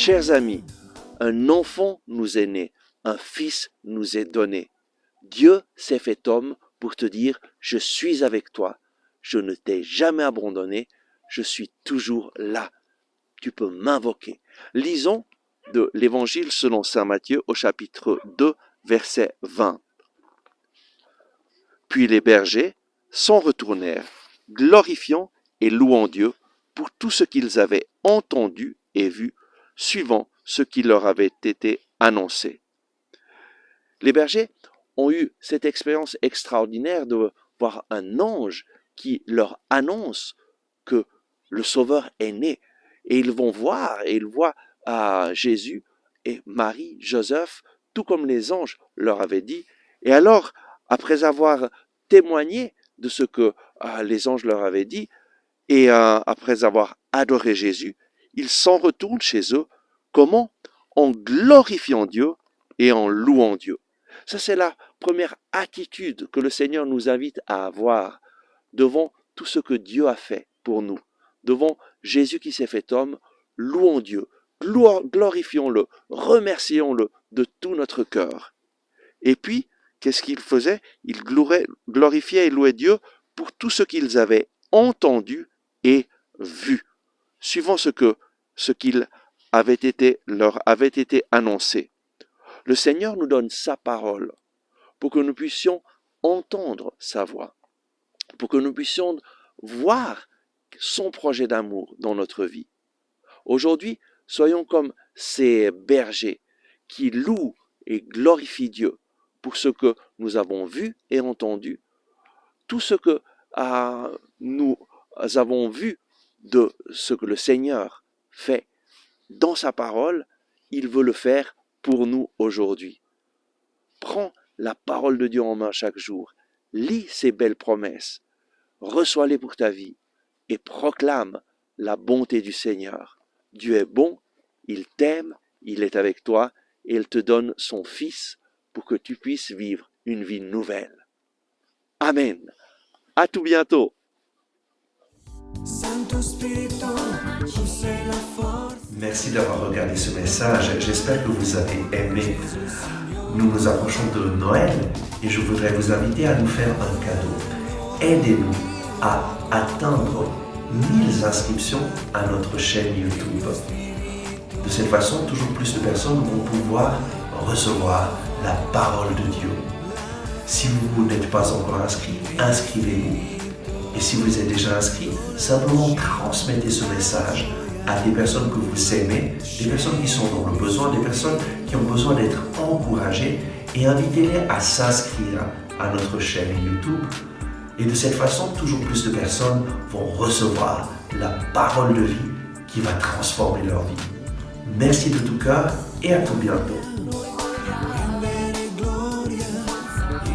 Chers amis, un enfant nous est né, un fils nous est donné. Dieu s'est fait homme pour te dire, je suis avec toi, je ne t'ai jamais abandonné, je suis toujours là. Tu peux m'invoquer. Lisons de l'Évangile selon saint Matthieu au chapitre 2, verset 20. Puis les bergers s'en retournèrent, glorifiant et louant Dieu pour tout ce qu'ils avaient entendu et vu, suivant ce qui leur avait été annoncé. Les bergers ont eu cette expérience extraordinaire de voir un ange qui leur annonce que le Sauveur est né. Et ils vont voir, et ils voient Jésus et Marie, Joseph, tout comme les anges leur avaient dit. Et alors, après avoir témoigné de ce que les anges leur avaient dit, et après avoir adoré Jésus, ils s'en retournent chez eux. Comment? En glorifiant Dieu et en louant Dieu. Ça, c'est la première attitude que le Seigneur nous invite à avoir devant tout ce que Dieu a fait pour nous. Devant Jésus qui s'est fait homme, louons Dieu, glorifions-le, remercions-le de tout notre cœur. Et puis, qu'est-ce qu'ils faisaient? Ils glorifiaient et louaient Dieu pour tout ce qu'ils avaient entendu et vu, suivant ce qu'il leur avait été annoncé. Le Seigneur nous donne sa parole pour que nous puissions entendre sa voix, pour que nous puissions voir son projet d'amour dans notre vie. Aujourd'hui, soyons comme ces bergers qui louent et glorifient Dieu pour ce que nous avons vu et entendu, tout ce que nous avons vu de ce que le Seigneur fait dans sa parole, il veut le faire pour nous aujourd'hui. Prends la parole de Dieu en main chaque jour, lis ses belles promesses, reçois-les pour ta vie et proclame la bonté du Seigneur. Dieu est bon, il t'aime, il est avec toi et il te donne son Fils pour que tu puisses vivre une vie nouvelle. Amen. À tout bientôt. Merci d'avoir regardé ce message. J'espère que vous avez aimé. Nous nous approchons de Noël et je voudrais vous inviter à nous faire un cadeau. Aidez-nous à atteindre 1000 inscriptions à notre chaîne YouTube. De cette façon, toujours plus de personnes vont pouvoir recevoir la parole de Dieu. Si vous n'êtes pas encore inscrit, inscrivez-vous. Et si vous êtes déjà inscrit, simplement transmettez ce message à des personnes que vous aimez, des personnes qui sont dans le besoin, des personnes qui ont besoin d'être encouragées et invitez-les à s'inscrire à notre chaîne YouTube. Et de cette façon, toujours plus de personnes vont recevoir la parole de vie qui va transformer leur vie. Merci de tout cœur et à tout bientôt.